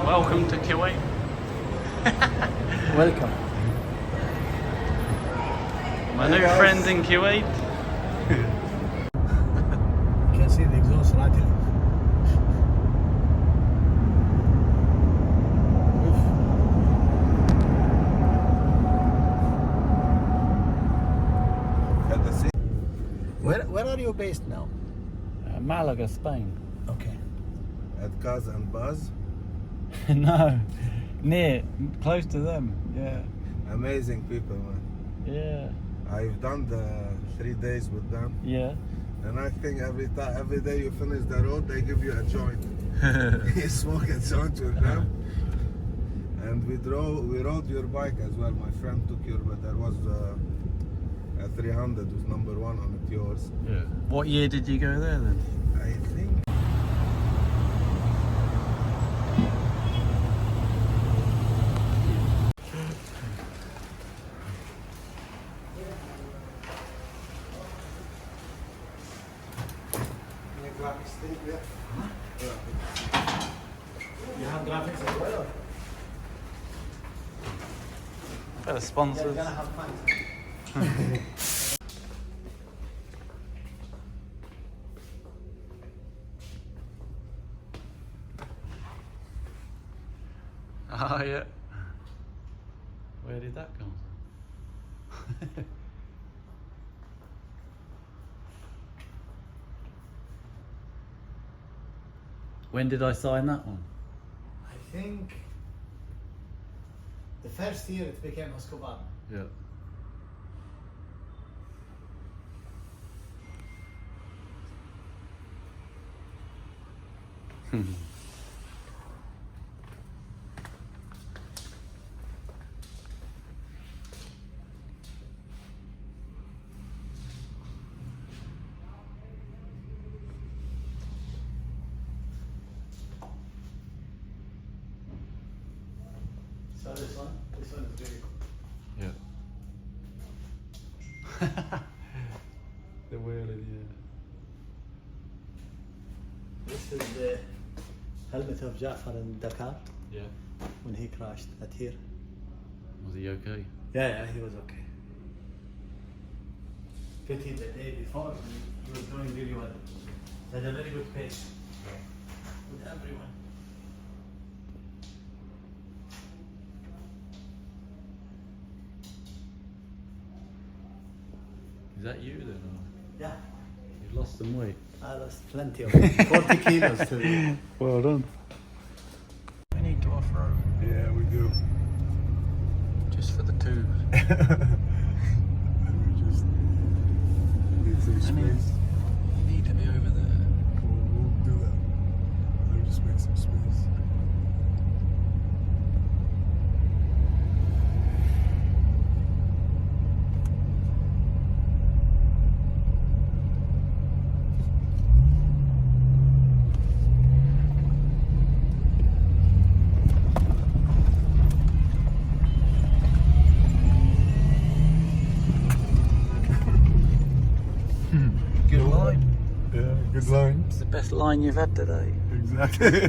Welcome to Kuwait. Welcome. My new friend in Kuwait. You can see the exhaust rattling. Where are you based now? Malaga, Spain. Okay. At Kaz and Buzz. No, near, close to them. Yeah. Amazing people, man. Yeah. I've done the 3 days with them, Yeah. and I think every day you finish the road, they give you a joint. You smoke a joint with them, and we rode your bike as well. My friend took your, but there was a 300 was number 1 on it, yours. Yeah. What year did you go there then? I think. You have graphics as well? Better sponsors. You're gonna have fun. Oh yeah. Where did that come from? When did I sign that one? I think the first year it became Escobar. Yeah. So this one is really cool. Yeah. The wheelie, yeah. This is the helmet of Jafar in Dakar Yeah. when he crashed at here. Was he okay? Yeah, he was okay. Fitted the day before, he was doing really well. He had a very good pace with everyone. Is that you then? Or? Yeah, You've lost some weight. I lost plenty of it. 40 kilos to you. Well done. We need to off-road. Yeah, we do. Just for the two. We just need some space. You need to be over there. We'll do that. We'll just make some space. Good line. Yeah, good line. It's the best line you've had today. Exactly.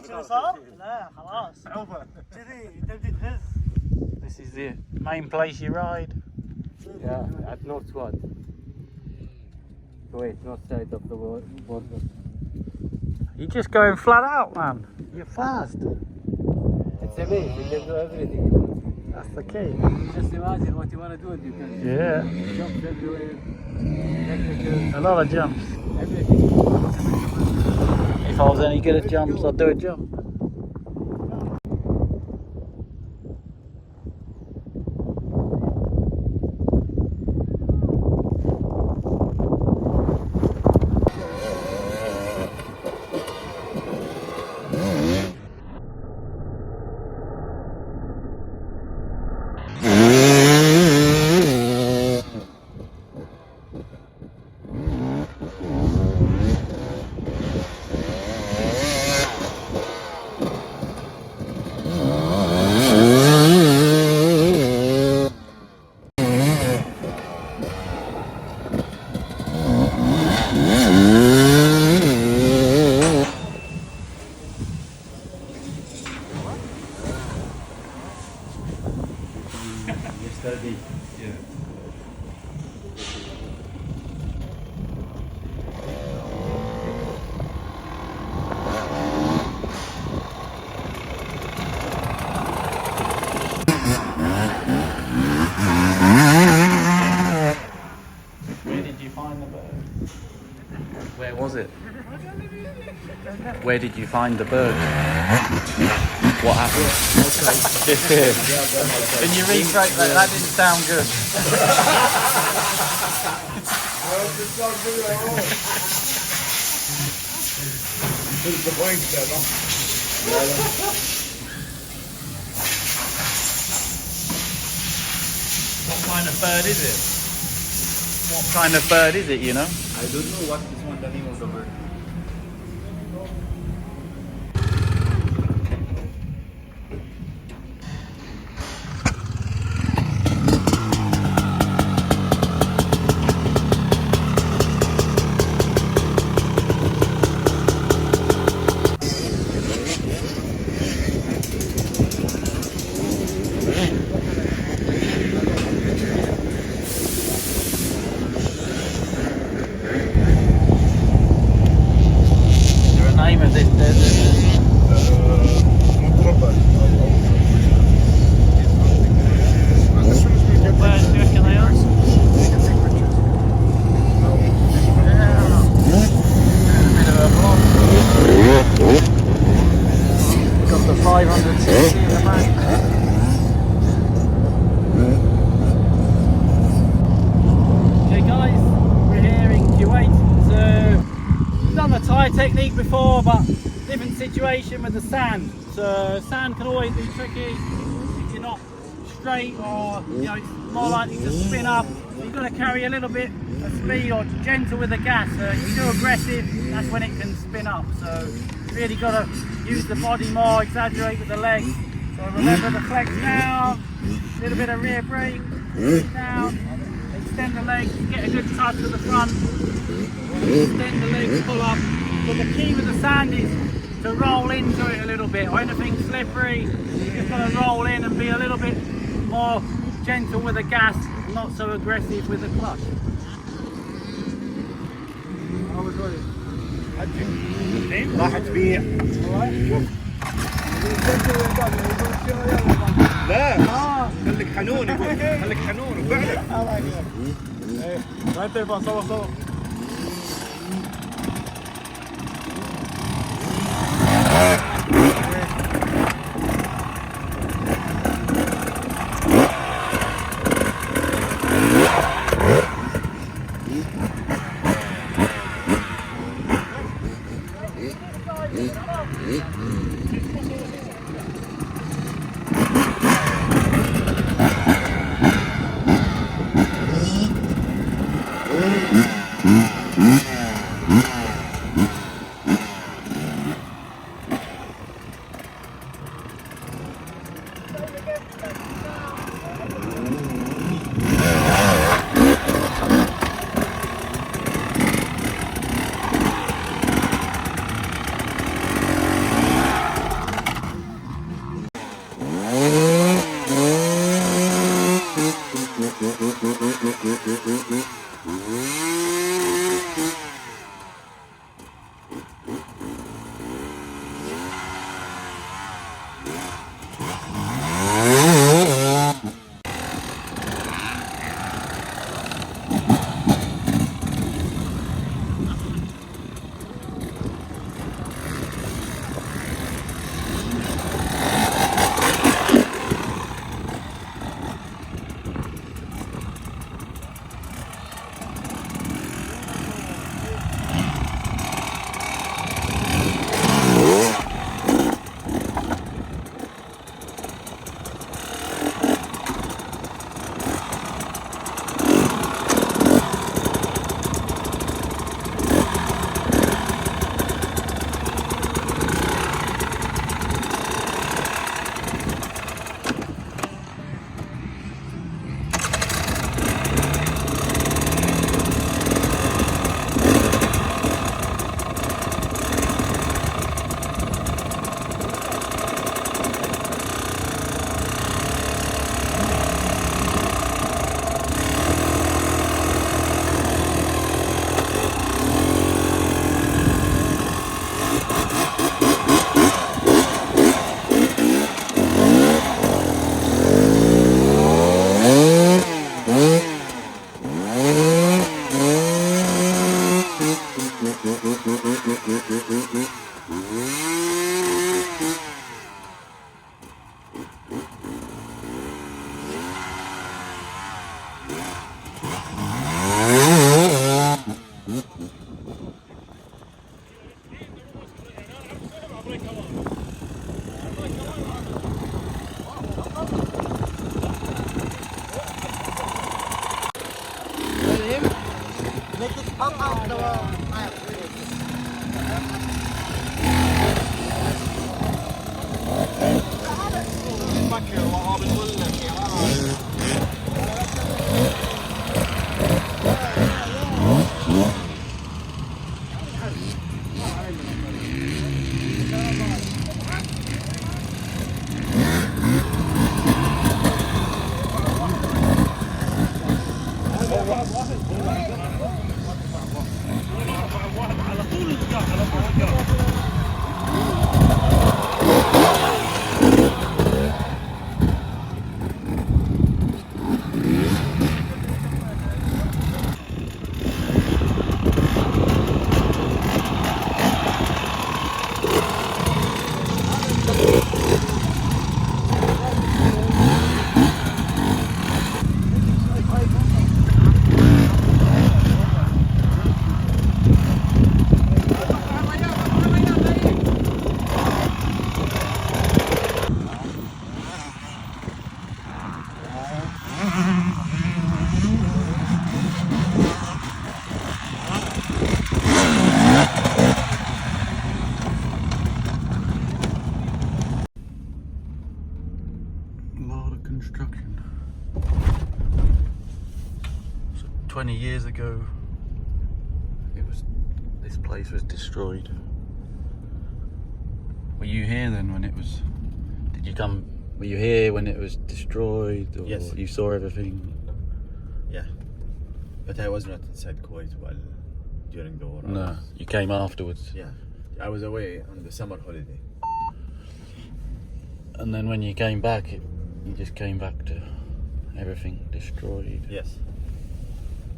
كذي صار؟ لا خلاص كذي تبدي تهز. This is the main place you ride. Yeah, at North Squad. Kuwait, north side of the border. You're just going flat out, man. You're fast. It's amazing, you can do everything. That's the key. Just imagine what you want to do and you can Yeah. jump everywhere. Technical, A lot of jumps. everything. If I was any good at jumps, I'd do a jump. Yesterday. Yeah. Where did you find the bird? Where was it? Where did you find the bird? What happened? Can you rephrase that? That didn't sound good. What kind of bird is it? What kind of bird is it, you know? I don't know what is one the name of the bird. Technique before, but different situation with the sand. So sand can always be tricky if you're not straight, or it's more likely to spin up. You've got to carry a little bit of speed or gentle with the gas. So if you're too aggressive, that's when it can spin up. So really got to use the body more, exaggerate with the legs. So remember the flex down, a little bit of rear brake, down, extend the legs, get a good touch to the front, extend the legs, pull up. But the key with the sand is to roll into it a little bit. Or anything slippery, you just got to roll in and be a little bit more gentle with the gas, not so aggressive with the clutch. راح تبيع لا خليك حنون يقول خليك حنون وفعلا انت يبقى صور Construction. So 20 years ago, this place was destroyed. Were you here then when it was? Were you here when it was destroyed? Or Yes. You saw everything? Yeah. But I was not inside Kuwait during the war. No, you came afterwards. Yeah. I was away on the summer holiday. And then when you came back, you just came back to everything destroyed. Yes.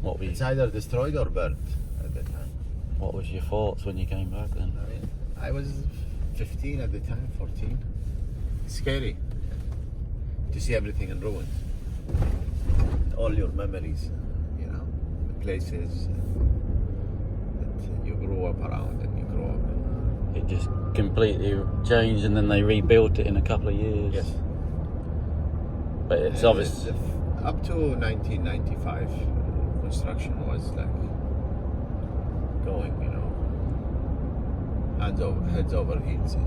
What were you, It's either destroyed or burnt at the time. What was your thoughts when you came back then? I mean, I was 15 at the time, 14. Scary to see everything in ruins. All your memories, you know, the places that you grew up around and you grew up in. It just completely changed, and then they rebuilt it in a couple of years. Yes. But it's And obvious. up to 1995, construction was like going, you know, heads over heels.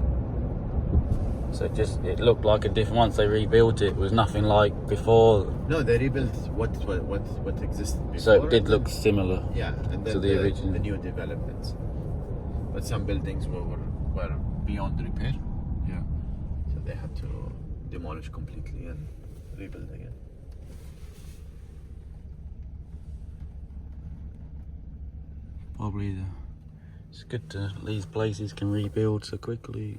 So it looked like a different. Once they rebuilt it, it was nothing like before. No, they rebuilt what existed before. So it did and look then- similar. Yeah, and then to the original. the new developments. But some buildings were beyond repair, Yeah. so they had to demolish completely and rebuild again. probably it's good to these places can rebuild so quickly.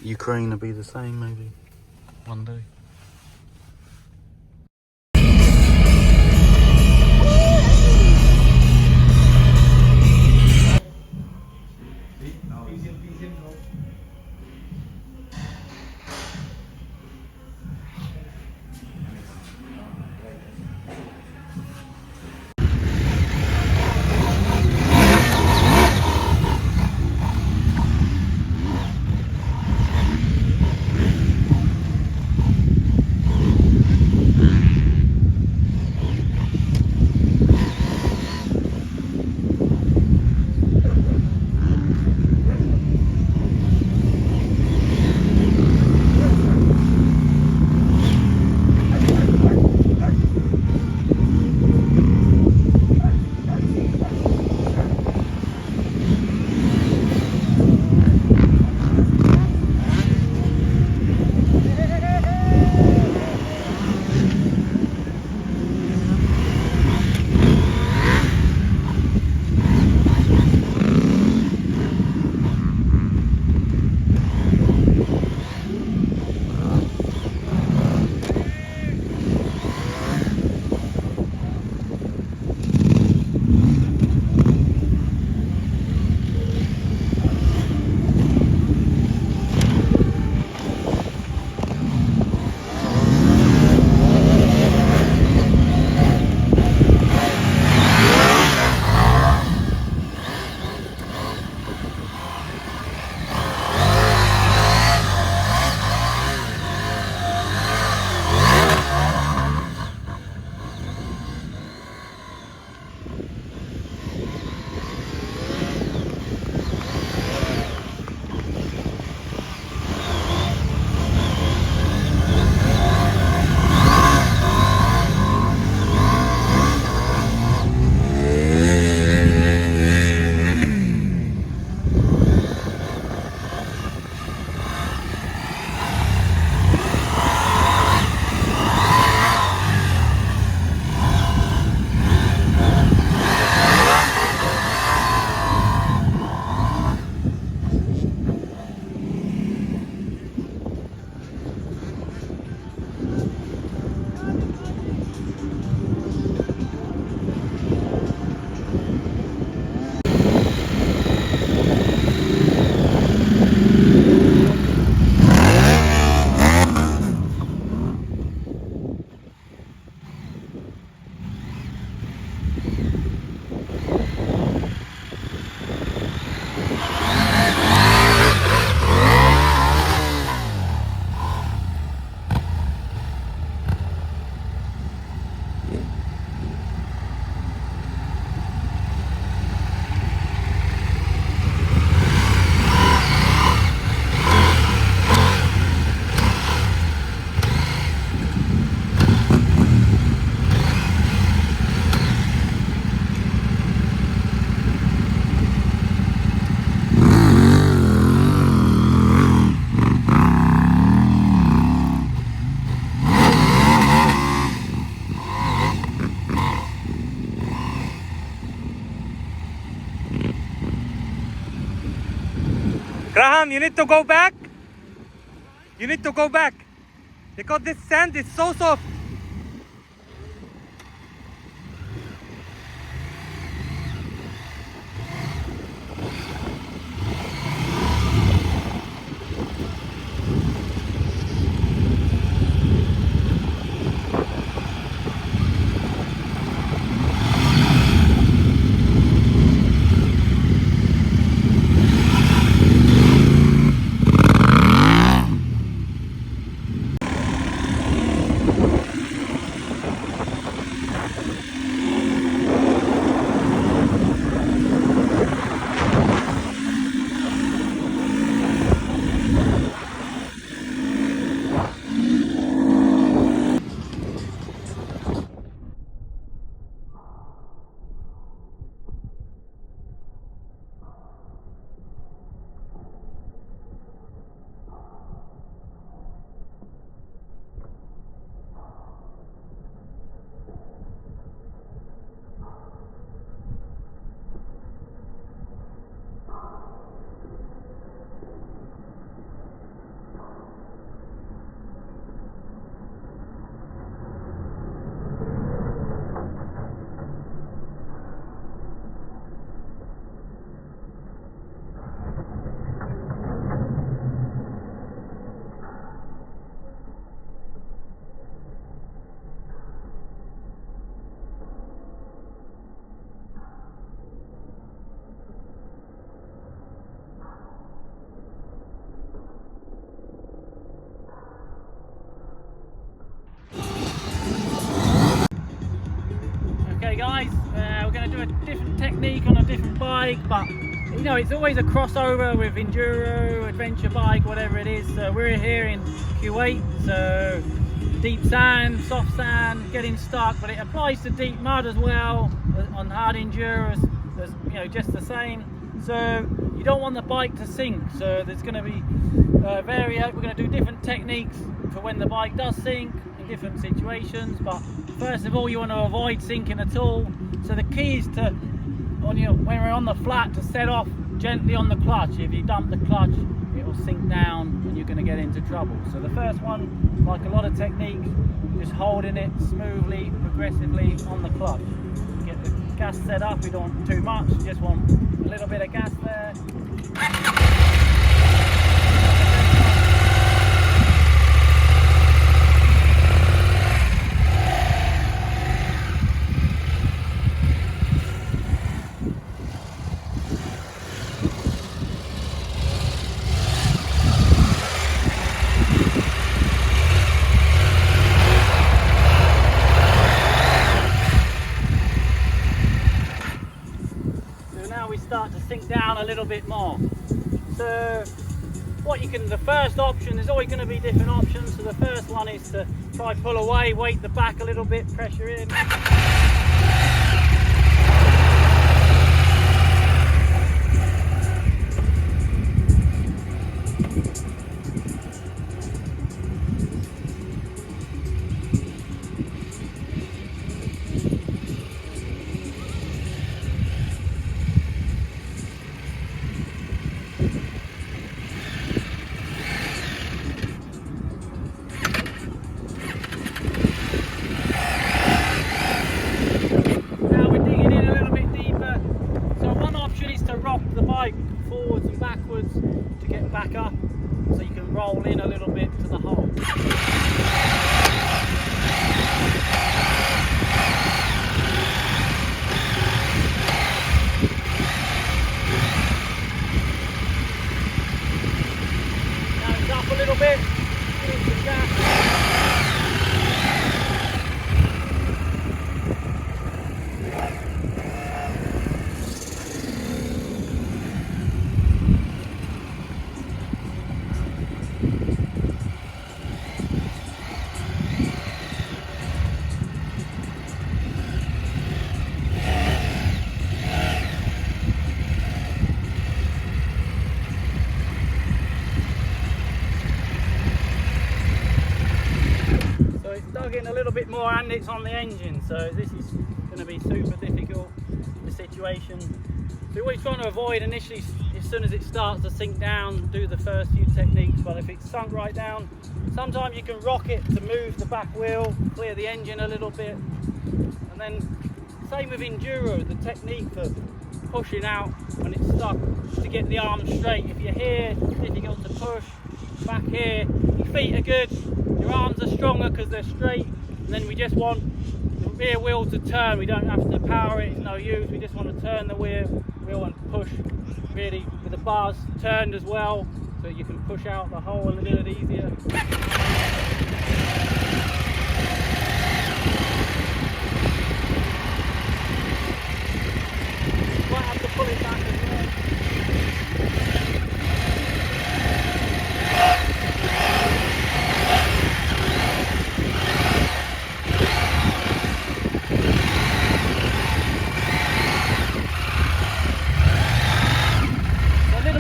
Ukraine will be the same maybe one day. Graham, you need to go back. You need to go back because this sand is so soft. Okay guys, we're going to do a different technique on a different bike, but you know, it's always a crossover with enduro, adventure bike, whatever it is. So we're here in Kuwait, so deep sand, soft sand, getting stuck, but it applies to deep mud as well on hard enduros. There's, you know, just the same. So you don't want the bike to sink, so there's going to be we're going to do different techniques for when the bike does sink in different situations. But first of all, you want to avoid sinking at all. So the key is to, when we're on the flat, to set off gently on the clutch. If you dump the clutch, it will sink down and you're going to get into trouble. So the first one, like a lot of techniques, just holding it smoothly, progressively on the clutch. Get the gas set up, we don't want too much, just want a little bit of gas there. Start to sink down a little bit more. So the first option, there's always going to be different options. So the first one is to try pull away, weight the back a little bit, pressure in. Forwards and backwards to get back up, so you can roll in a little bit to the hole. Now it's up a little bit, give some gas. Dug in a little bit more and it's on the engine, so this is going to be super difficult, the situation. So we're always trying to avoid initially, as soon as it starts to sink down, do the first few techniques, but if it's sunk right down, sometimes you can rock it to move the back wheel, clear the engine a little bit. And then same with enduro, the technique for pushing out when it's stuck, to get the arms straight. If you're here, it's difficult to push. Back here, your feet are good, your arms are stronger because they're straight, and then we just want the rear wheel to turn. We don't have to power it, it's no use, we just want to turn the wheel and push really with the bars turned as well, so you can push out the hole a little bit easier. You might have to pull it back as well.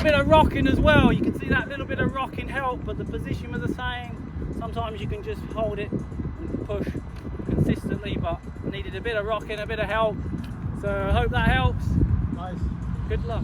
Bit of rocking as well, you can see that little bit of rocking help, but the position was the same. Sometimes you can just hold it and push consistently, but needed a bit of rocking, a bit of help. So I hope that helps. Nice. Good luck.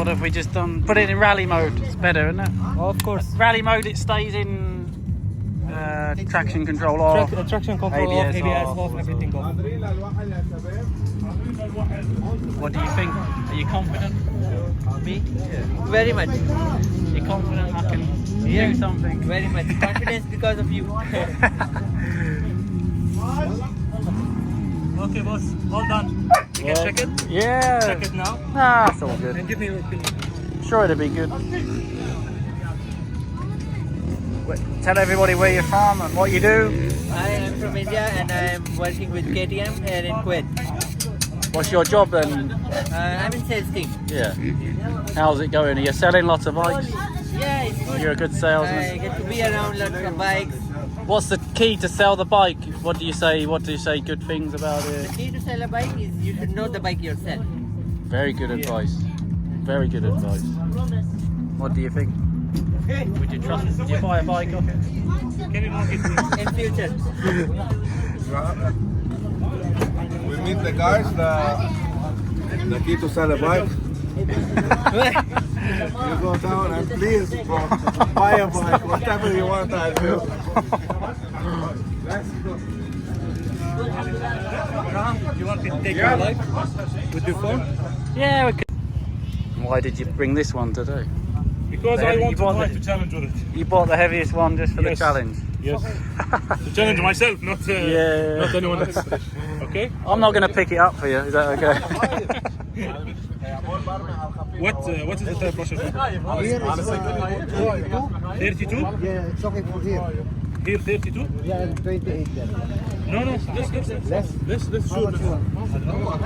What have we just done? Put it in rally mode. It's better, isn't it? Of course. Rally mode, it stays in traction control off. Traction control off, ABS ABS off. off, everything off. What do you think? Are you confident? Me? Very much. You're confident I can do something? Very much. Confidence because of you. Okay, boss. All done. You can check it? Yeah. Check it now. Nah, it's all good. And give me your opinion. Sure, it'll be good. Tell everybody where you're from and what you do. I am from India and I am working with KTM here in Kuwait. What's your job then? I'm in sales team. Yeah. How's it going? Are you selling lots of bikes? Yeah, it's good. You're a good I salesman. get to be around lots of bikes. What's the key to sell the bike? What do you say? What do you say? Good things about The it. key to sell a bike is you should know the bike yourself. Very good advice. Very good advice. What do you think? Would you trust? Would you buy a bike off it? Can you mark it? In future. We meet the guys, the key to sell a bike. You go down and please, bro, buy a bike, whatever you want, I'll do. Graham, you want me to take your life with your phone? Yeah, we could. Why did you bring this one today? Because I want to to challenge with it. You bought the heaviest one just for the Yes. challenge. Yes. To challenge myself, not Yeah. not anyone else. Okay. I'm not going to pick it up for you. Is that okay? What is the tire pressure? 32. Yeah, it's okay for here. Here 32. Yeah, and 28 there. No, this sure.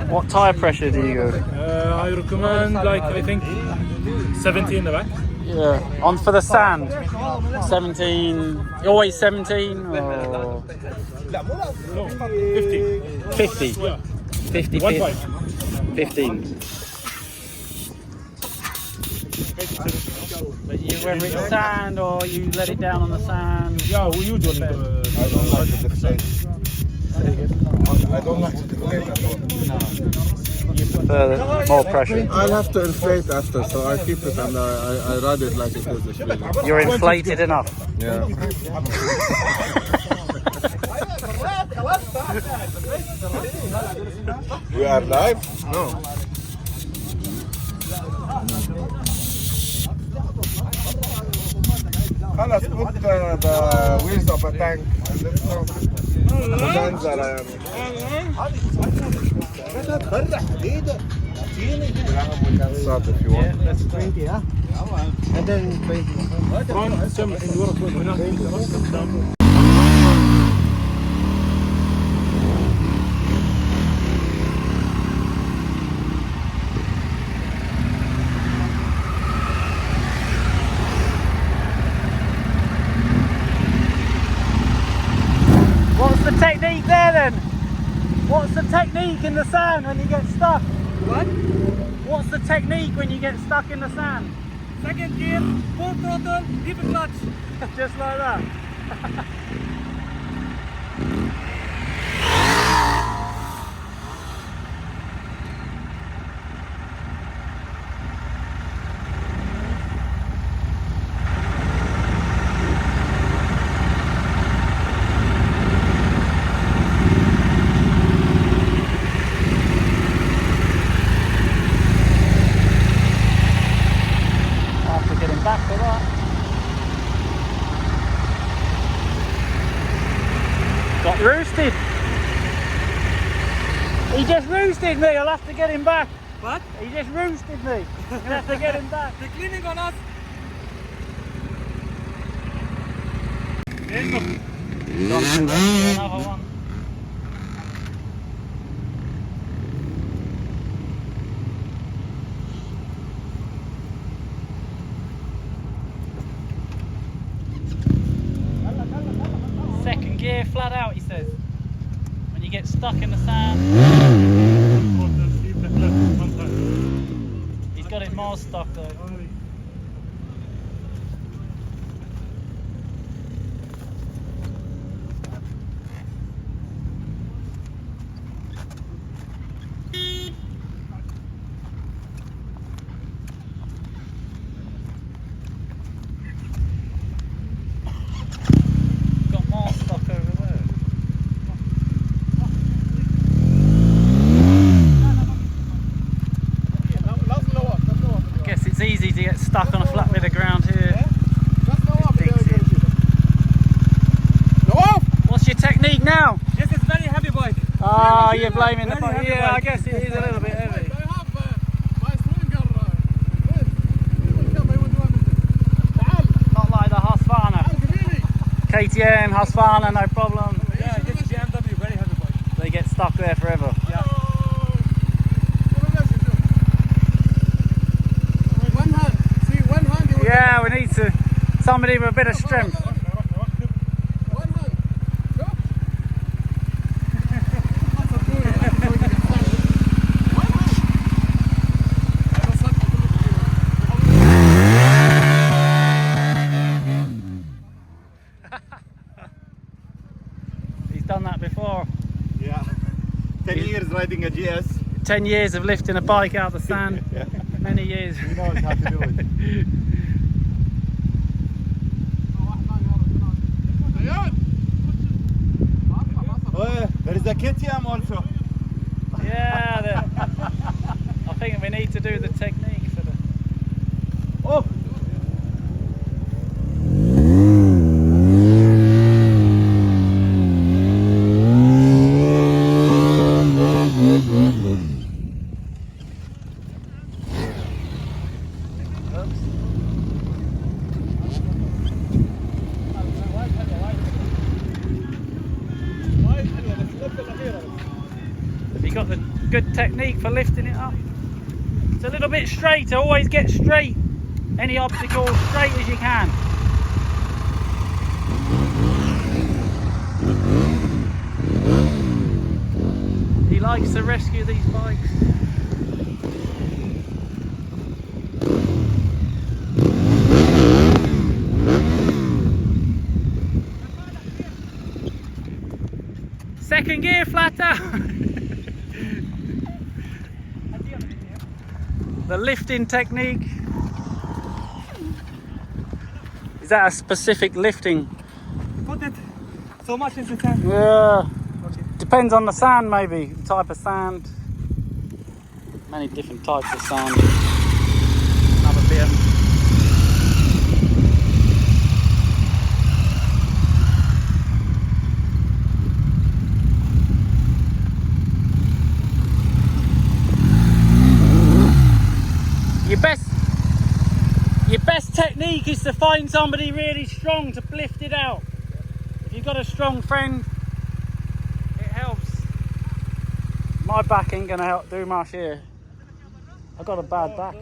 What tyre pressure do you go? I recommend I think 17 in the back. Yeah, on for the sand. 17. Always 17 or No, 50. 50. Yeah. 50. 1.5. 15. But you whether it's sand or you let it down on the sand. Yeah, we usually. I don't like to deflate. I don't like to deflate at all. You prefer more pressure. I'll have to inflate after, so I keep it and I ride it like it is this feeling. You're inflated enough. Yeah. We are live? No. Let's put the wheels of a tank and let's go. The guns that I am. We can start if you want. 20, huh? And then 20. What's the technique there then? What's the technique in the sand when you get stuck? What? What's the technique when you get stuck in the sand? Second gear, full throttle, deep clutch. Just like that. After getting back for that. Got roosted. He just roosted me. I'll have to get him back. What? He just roosted me. I'm gonna have to get him back. They're cleaning on us. There you go. Another one. Second gear, flat out, he says. When you get stuck in the sand, he's got it more stuck though. stuck on a flat bit of ground here. What's your technique now? Yes, it's very heavy bike. Oh, you're blaming the bike. Very heavy Yeah, I bike. guess it is a little bit heavy. Not like the Husqvarna. KTM, Husqvarna, no problem. Yeah, this is BMW, very heavy bike. They get stuck there forever. Yeah. One hand. See, one hand. Yeah, we need somebody with a bit of strength. One hand. Go. He's done that before. Yeah. 10 years riding a GS. 10 years of lifting a bike out of the sand. Many years. He knows how to do it. Oh, there is a KTM also. Yeah, I think we need to do the technique for the. Oh! Have you got the good technique for lifting it up? It's a little bit straighter, always get straight. Any obstacle, straight as you can. He likes to rescue these bikes. Second gear, flat out. The lifting technique. Is that a specific lifting? Put it so much as you can. Yeah. Okay. Depends on the sand, maybe. The type of sand. Many different types of sand. Another beer. Your best technique is to find somebody really strong to lift it out. If you've got a strong friend, it helps. My back ain't gonna help do much here. I've got a bad back.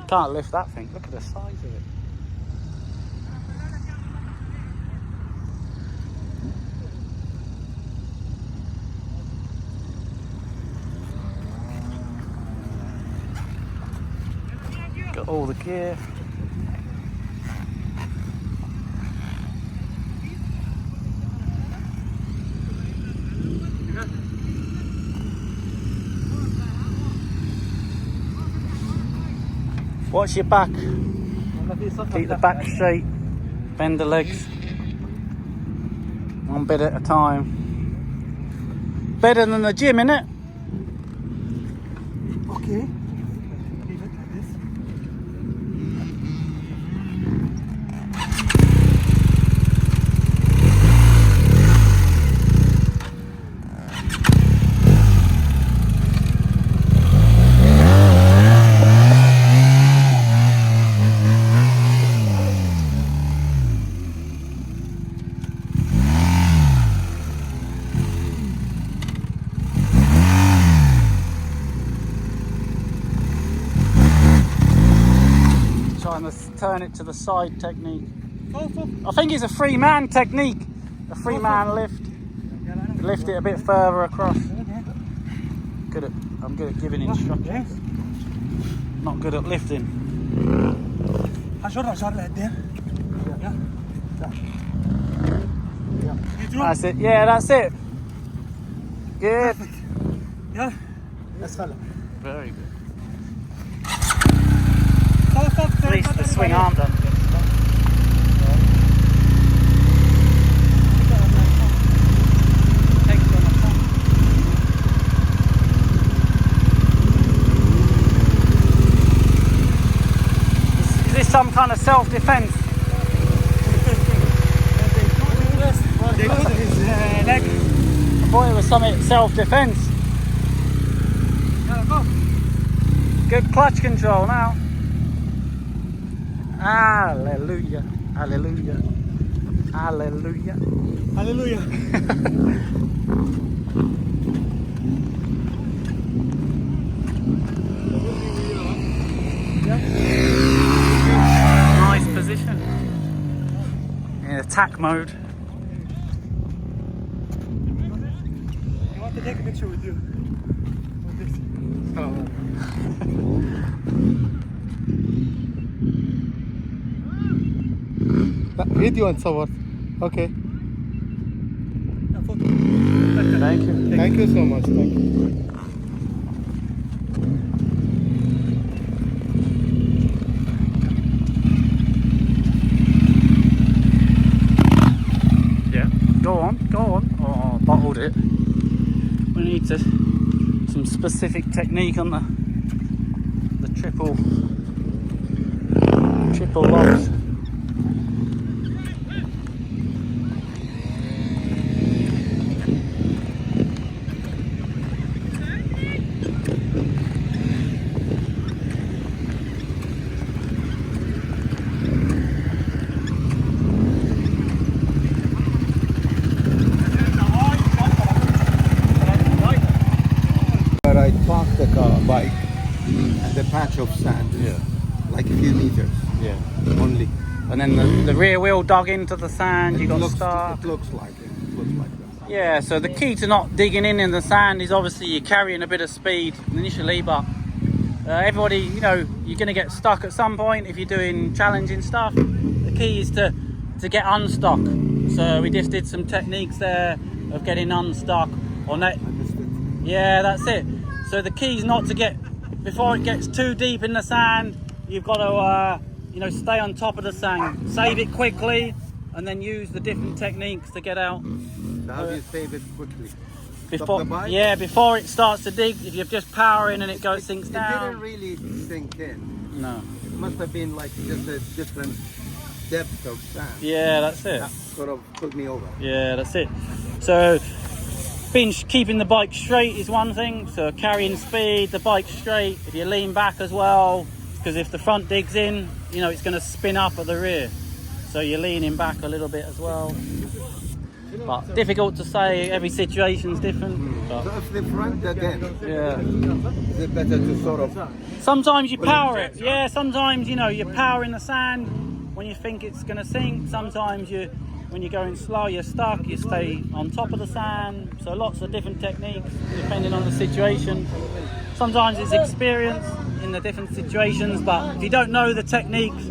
Can't lift that thing. Look at the size of it. Got all the gear. Watch your back. Keep the back straight. Bend the legs. One bit at a time. Better than the gym, innit? Okay. Leave it like this. Trying to turn it to the side technique. So. I think it's a free man technique. A free man lift. Lift it a bit further across. I'm good at giving instructions. Not good at lifting. عشان لقدام. That's it. Yeah, that's it. Good. Yeah. اسفل. Very good. Stop. At least the swing arm doesn't get stuck. Takes on the front. some kind of self-defense. They cut his leg. I thought it was something self-defense. Good clutch control now. Hallelujah. Hallelujah. Hallelujah. Hallelujah. Nice position. In attack mode. I want to take a picture with you. With this. فيديو نصور. Okay. Thank you. Thank you so much. Thank you. Yeah. Go on. Oh, bottled it. We need some specific technique on the triple locks. Where I parked the bike and the patch of sand. Yeah. Like a few meters Yeah. only. And then the rear wheel dug into the sand. You got It stuck. looks like it. It looks like that. Yeah, so the key to not digging in the sand is obviously you're carrying a bit of speed initially, but everybody, you know, you're going to get stuck at some point if you're doing challenging stuff. The key is to get unstuck. So we just did some techniques there of getting unstuck on that. Yeah, that's it. So the key is not to get, before it gets too deep in the sand, you've got to, you know, stay on top of the sand. Save it quickly and then use the different techniques to get out. So how do you save it quickly? Before, the bike? yeah, before it starts to dig, if you're just powering and it sinks It down. didn't really sink in. No. It must have been like just a different depth of sand. Yeah, that's it. That sort of put me over. Yeah, that's it. So, keeping the bike straight is one thing. So carrying speed, the bike straight. If you lean back as well, because if the front digs in, you know, it's going to spin up at the rear. So you're leaning back a little bit as well. But difficult to say, every situation's different. But, So if the front again, yeah. is it better to sort of... Sometimes you power it. Yeah, sometimes, you know, you power in the sand when you think it's going to sink. Sometimes when you're going slow, you're stuck, you stay on top of the sand. So lots of different techniques depending on the situation. Sometimes it's experience in the different situations, but if you don't know the techniques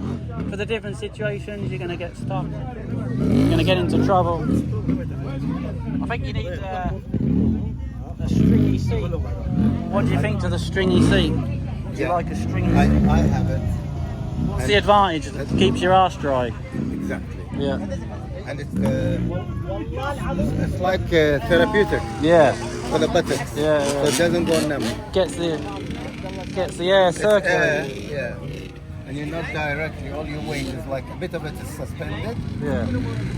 for the different situations, you're going to get stuck. You're going to get into trouble. I think you need a stringy seat. What do you think to the stringy seat? Do you like a stringy seat? I have it. What's the advantage? It keeps your arse dry. Exactly. Yeah. And it's like therapeutic Yeah. for the buttocks. Yeah, So yeah. it doesn't go numb. Gets the air circulating. Yeah. And you're not directly, all your weight is like a bit of it is suspended Yeah.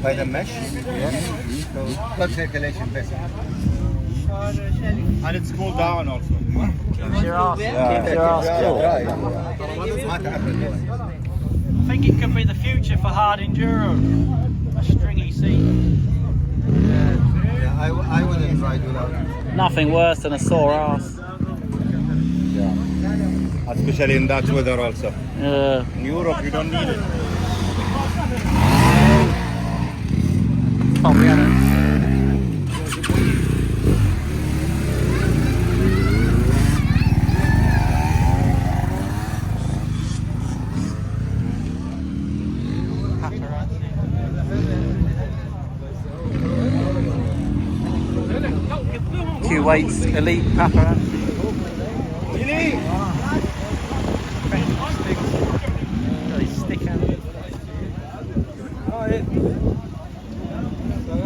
by the mesh. Yeah. So blood circulation basically. And it's cooled down also. Keeps your arse cool. I think it could be the future for hard enduro. A stringy seat. Yeah, I wouldn't ride without it. Nothing worse than a sore arse. Especially in that weather also. Yeah. In Europe you don't need it. Probably on it. Kuwait's elite paparazzi. Got his stick out.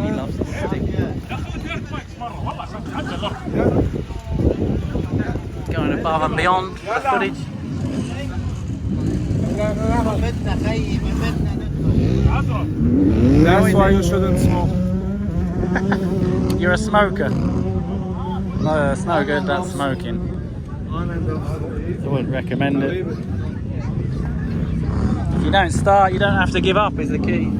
He loves his stick. Going above and beyond the footage. That's why you shouldn't smoke. You're a smoker. No, it's no good, that smoking. I wouldn't recommend it. If you don't start, you don't have to give up, is the key.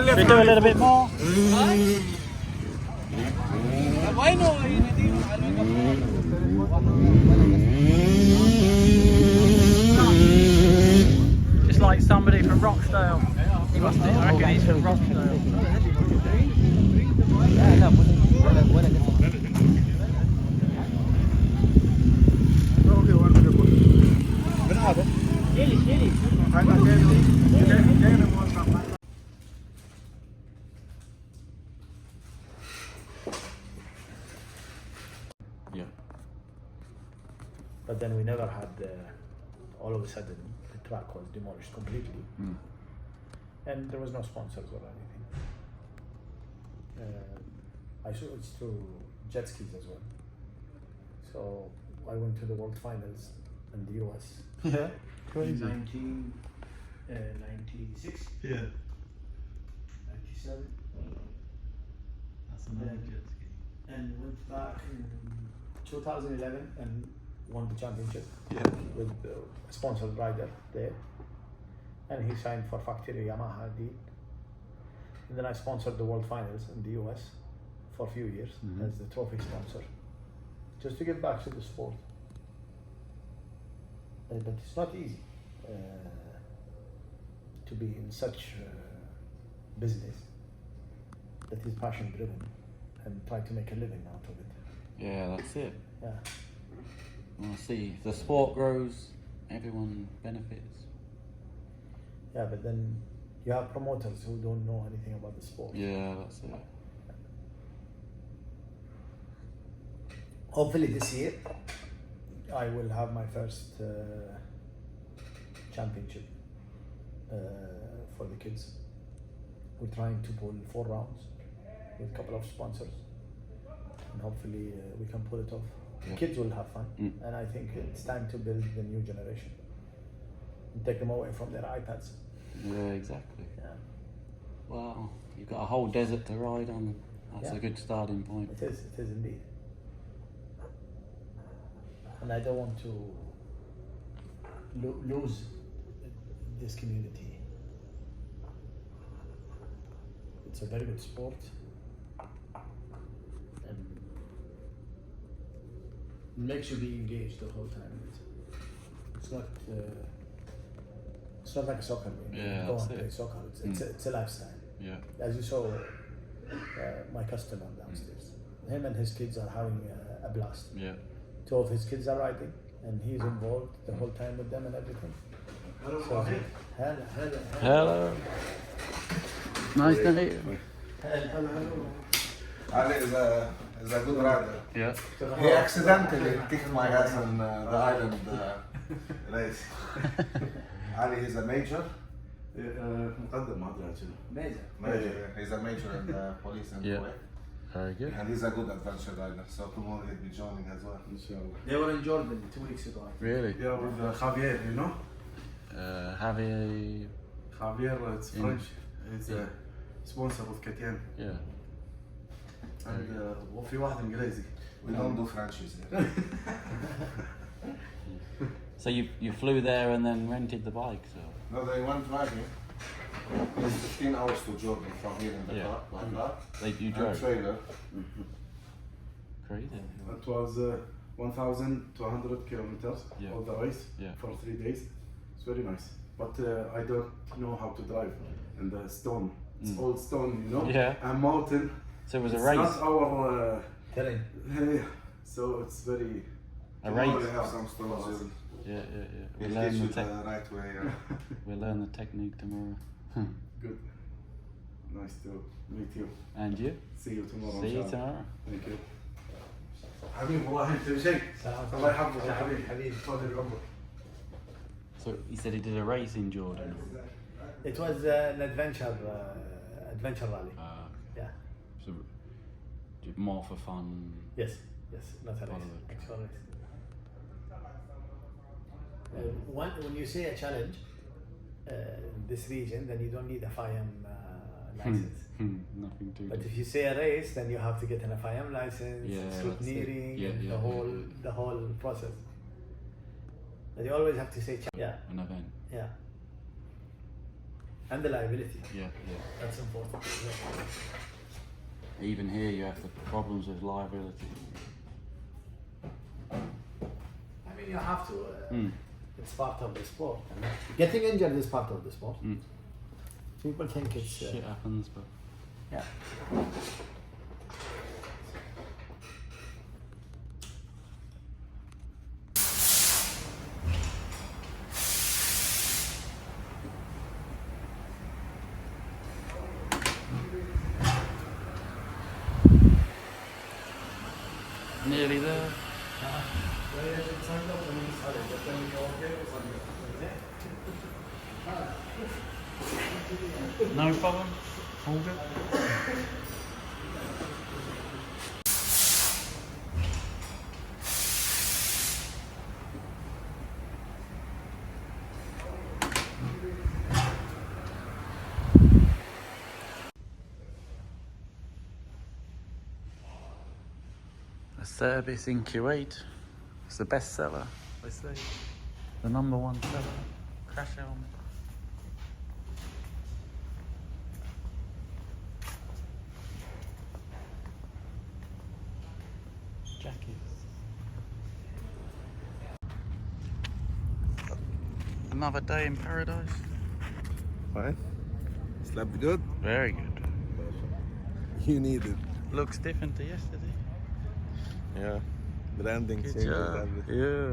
Should we do a little bit more? Just like somebody from Rochdale. He must be, I reckon he's from Rochdale. Yeah. But then we never had, all of a sudden, the track was demolished completely. And there was no sponsors or anything. I switched to jet skis as well. So I went to the World Finals in the US. Yeah, In 1996, Yeah. 97. That's And went back in 2011 and won the championship with a sponsored rider there. And he signed for factory Yamaha deal. And then I sponsored the World Finals in the US for a few years as the trophy sponsor, just to give back to the sport. But it's not easy to be in such business that is passion driven and try to make a living out of it. Yeah, that's it. Yeah. Well, see, if the sport grows, everyone benefits. Yeah, but then you have promoters who don't know anything about the sport. Yeah, that's it. Hopefully this year I will have my first championship for the kids. We're trying to pull 4 rounds with a couple of sponsors, and hopefully we can pull it off. The kids will have fun, and I think it's time to build the new generation and take them away from their iPads. Yeah, exactly. Yeah. Wow, you've got a whole desert to ride on. That's Yeah. a good starting point. It is indeed. And I don't want to lose this community. It's a very good sport, and it makes you be engaged the whole time. It's not like a soccer game. Yeah, You go that's and play it. soccer. It's a lifestyle. Yeah. As you saw, my customer downstairs, him and his kids are having a blast. Yeah. 2 of his kids are riding, and he's involved the whole time with them and everything. So, Hello. Nice to meet you. Ali is a good rider. Yeah. He accidentally kicked my ass in the island race. Ali is a major. مقدم ما ادري شنو. Major. He's a major in the police in Yeah. Kuwait. Very good. And he's a good adventure rider. So tomorrow he'll be joining as well. Inshallah. They were in Jordan 2 weeks ago. Really? Yeah, with Javier, you know? Javier. Javier, it's French. He's a sponsor with KTM. Yeah. And وفي واحد انجليزي. We don't do Frenchies here. So you flew there and then rented the bike, so. No, they went driving. It's 15 hours to Jordan from here in the Yeah. car, by car. You And drove. trailer. Crazy. It was 1,200 kilometers Yeah. of the race Yeah. for 3 days. It's very nice. But I don't know how to drive in the stone. It's all stone, you know? Yeah. And mountain. So it was a It's race. not our... Terrain. so it's very... A Tomorrow race. we have some stones. Yeah. We'll We'll learn teach the you the right way. we'll learn the technique tomorrow. Good. Nice to meet you. And you? See you tomorrow. See you inshallah. tomorrow. Thank you. حبيبي والله انت شيء الله يحفظك يا حبيبي تفضل عمرك So he said he did a race in Jordan. It was an adventure rally. Yeah. So more for fun. Yes, not a race. Follow it. Actual race. When you say a challenge in this region, then you don't need a FIM license. Nothing to But do. if you say a race, then you have to get an FIM license, Yeah, that's it. scrutineering, Yeah, and yeah, the whole process. But you always have to say An event. yeah. And the liability. Yeah. That's important. Even here you have the problems with liability. I mean, you have to. It's part of the sport. Getting injured is part of the sport. People think it's Shit happens, but yeah. nearly there. No problem. All good. A service in Kuwait. It's the best seller, they say. The number one seller. Crash helmet. Jackets. Another day in paradise. Fine. Slept good? Very good. You need it. Looks different to yesterday. Yeah. Branding Good changes job. everything. Yeah.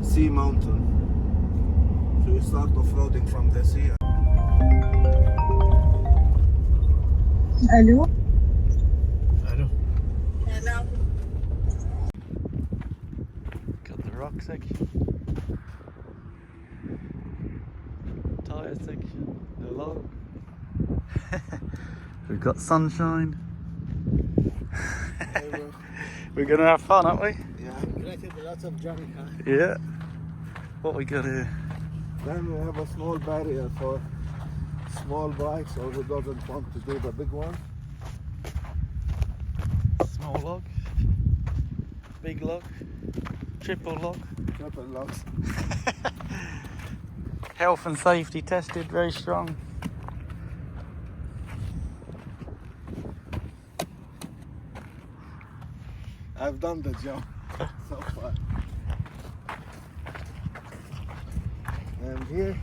Sea mountain. So you start off-roading from the sea. Allô? Allô? Got the rock section. Tyre section. The log. We've got sunshine. We're gonna have fun, aren't we? Yeah. Created a lot of junk, huh? Yeah. What we got here? Then we have a small barrier for small bikes or who doesn't want to do the big one. Small log. Big log. Triple log. Triple locks. Health and safety tested, very strong. I've done the job so far. And here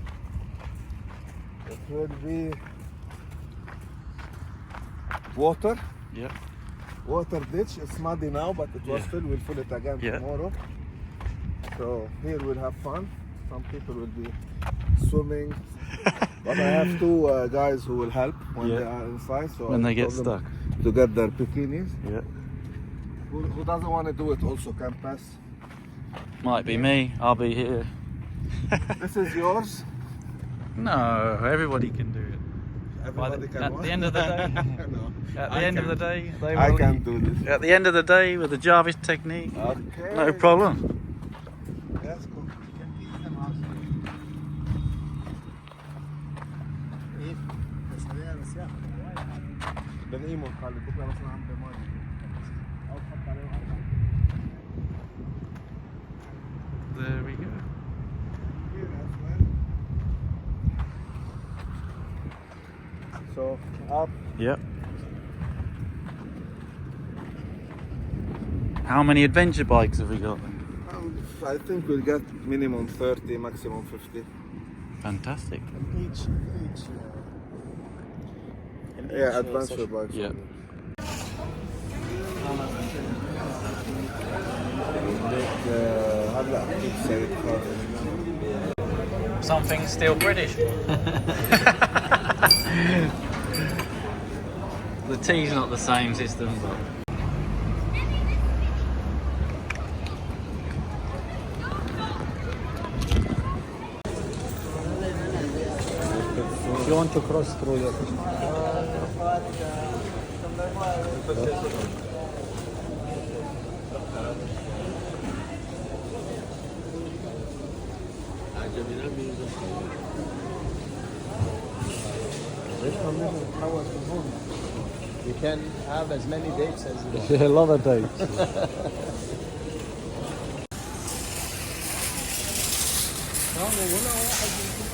it will be water. Yep. Water ditch. It's muddy now, but it was Yeah. filled. We'll fill it again Yeah. tomorrow. So here we'll have fun. Some people will be swimming. But I have two guys who will help when Yeah. they are inside. So When I they get told them stuck. to get their bikinis. Yeah. Who doesn't want to do it also can pass. Might be me. I'll be here. This is yours. No, everybody can do it. Everybody can at what? the end of the day. No. At the I end of the can't. day, they I will. can't do this. At the end of the day, with the Jarvis technique, Okay. no problem. Let's go. بنقيمهم خلي بكره مثلا عند ماضي او تحط عليهم 4. There we go. Here as well. So up. Yep. How many adventure bikes have we got? I think we'll get minimum 30, maximum 50. Fantastic. Each. Yeah, adventure bikes. Yeah. هلا أكيد سيد خالد. Something still British. The T's not the same system, but. If you want to cross through your you can have as many dates as you want. A lot of dates. ولا واحد